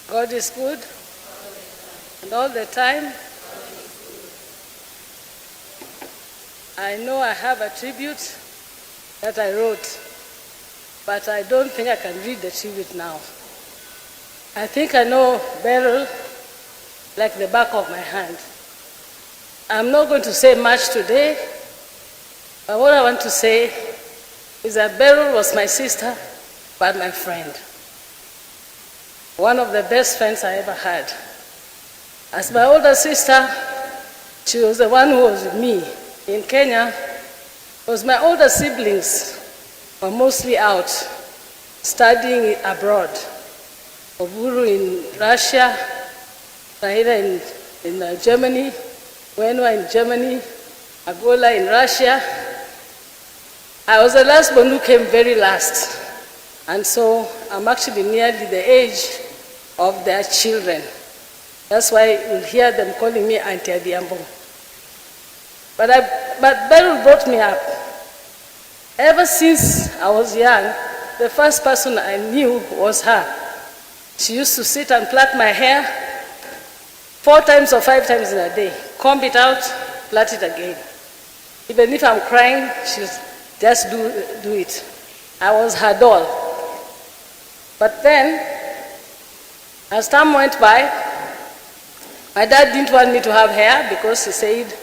God is good, and all the time. I know I have a tribute that I wrote, but I don't think I can read the tribute now. I think I know Beryl like the back of my hand. I'm not going to say much today, but what I want to say is that Beryl was my sister, but my friend. One of the best friends I ever had. As my older sister, she was the one who was with me in Kenya. Because my older siblings were mostly out studying abroad. Oburu in Russia, Raila in Germany, Wenwa in Germany, Agola in Russia. I was the last one who came very last. And so I'm actually nearly the age of their children. That's why you'll hear them calling me Auntie Adiambo. But Beryl brought me up. Ever since I was young, the first person I knew was her. She used to sit and plait my hair 4 times or 5 times in a day. Comb it out, plait it again. Even if I'm crying, she'll just do it. I was her doll. But then, as time went by, my dad didn't want me to have hair because he said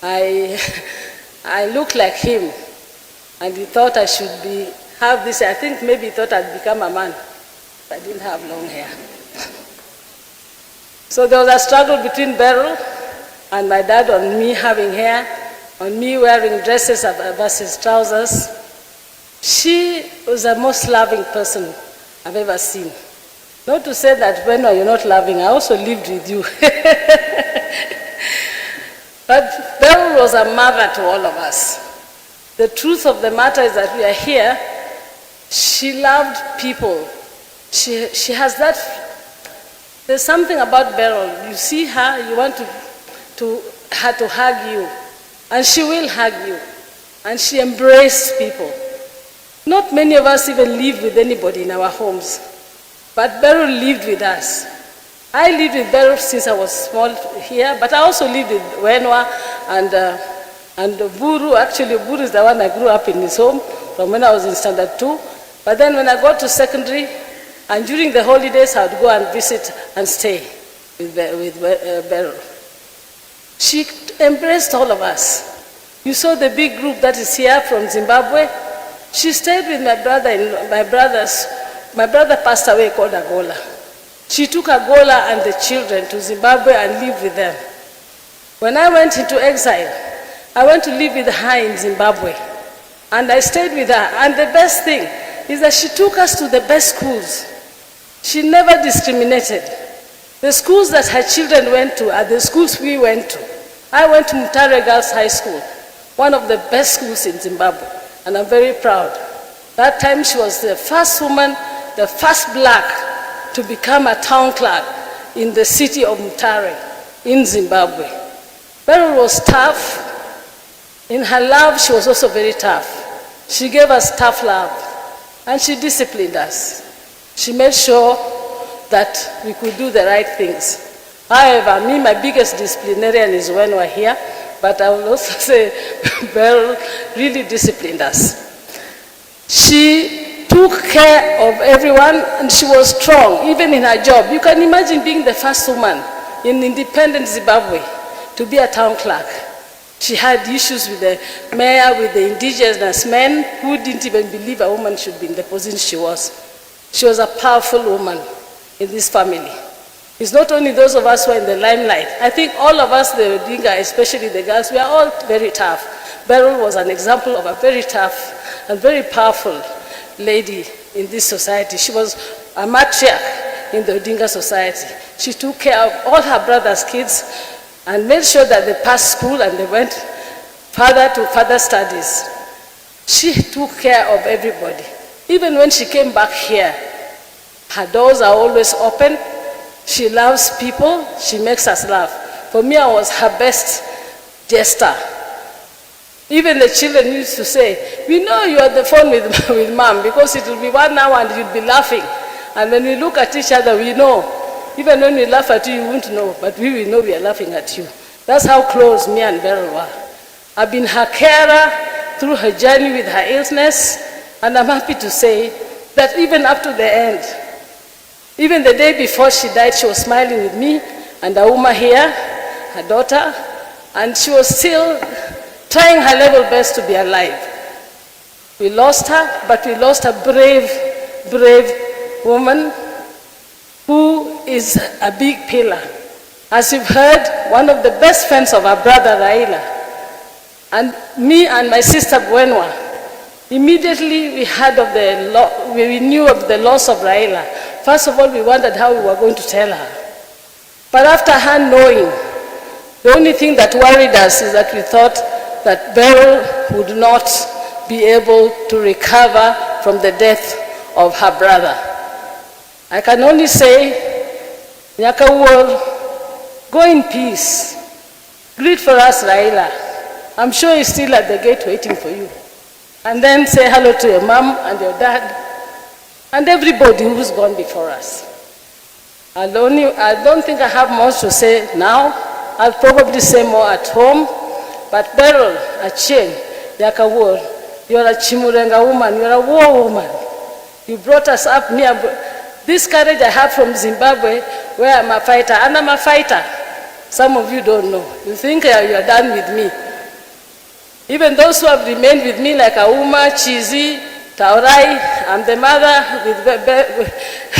I looked like him. And he thought I should have this. I think maybe he thought I'd become a man. I didn't have long hair. So there was a struggle between Beryl and my dad on me having hair, on me wearing dresses versus trousers. She was the most loving person I've ever seen. Not to say that when you're not loving, I also lived with you. But Beryl was a mother to all of us. The truth of the matter is that we are here. She loved people. She has that. There's something about Beryl. You see her, you want her to hug you. And she will hug you. And she embraced people. Not many of us even live with anybody in our homes. But Beryl lived with us. I lived with Beryl since I was small here, but I also lived with Wenwa and Buru. Actually, Buru is the one I grew up in his home from when I was in standard 2. But then when I got to secondary, and during the holidays, I would go and visit and stay with Beryl. She embraced all of us. You saw the big group that is here from Zimbabwe. She stayed with my brother. My brother passed away called Agola. She took Agola and the children to Zimbabwe and lived with them. When I went into exile, I went to live with her in Zimbabwe. And I stayed with her. And the best thing is that she took us to the best schools. She never discriminated. The schools that her children went to are the schools we went to. I went to Mutare Girls High School, one of the best schools in Zimbabwe. And I'm very proud. That time she was the first woman, the first black to become a town clerk in the city of Mutare in Zimbabwe. Beryl was tough. In her love, she was also very tough. She gave us tough love, and she disciplined us. She made sure that we could do the right things. However, me, my biggest disciplinarian is when we're here, but I will also say Beryl really disciplined us. She took care of everyone, and she was strong, even in her job. You can imagine being the first woman in independent Zimbabwe to be a town clerk. She had issues with the mayor, with the indigenous men who didn't even believe a woman should be in the position she was. She was a powerful woman in this family. It's not only those of us who are in the limelight. I think all of us, the Odinga, especially the girls, we are all very tough. Beryl was an example of a very tough and very powerful lady in this society. She was a matriarch in the Odinga society. She took care of all her brother's kids and made sure that they passed school and they went further to further studies. She took care of everybody. Even when she came back here, her doors are always open. She loves people. She makes us laugh. For me, I was her best jester. Even the children used to say, we know you are on the phone with mom because it will be 1 hour and you'll be laughing. And when we look at each other, we know Even when we laugh at you, you won't know, but we will know we are laughing at you. That's how close me and Beryl were. I've been her carer through her journey with her illness, and I'm happy to say that even up to the end, even the day before she died, she was smiling with me and Auma here, her daughter, and she was still trying her level best to be alive. We lost her, but we lost a brave, brave woman who is a big pillar. As you've heard, one of the best friends of our brother Raila. And me and my sister Gwenwa, immediately we knew of the loss of Raila. First of all, we wondered how we were going to tell her. But after her knowing, the only thing that worried us is that we thought that Beryl would not be able to recover from the death of her brother. I can only say, Nyakawol, go in peace. Greet for us, Raila. I'm sure he's still at the gate waiting for you. And then say hello to your mom and your dad and everybody who's gone before us. I don't think I have much to say now. I'll probably say more at home. But Beryl, Achien, Yakawol, you're a Chimurenga woman, you're a war woman. You brought us up near. This courage I have from Zimbabwe, where I'm a fighter, and I'm a fighter. Some of you don't know. You think you're done with me. Even those who have remained with me, like Auma, Chizi, Taurai, I'm the mother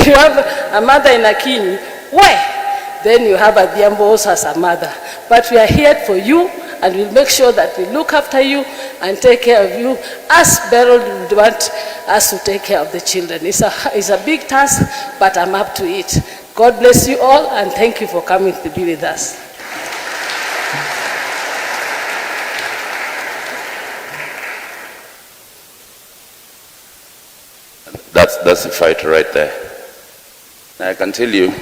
you have a mother in Akinyi. Why? Then you have a Biambos as a mother. But we are here for you, and we'll make sure that we look after you and take care of you as Beryl would want us to take care of the children. It's a big task, but I'm up to it. God bless you all, and thank you for coming to be with us. That's a fight right there. I can tell you,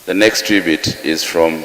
the next tribute is from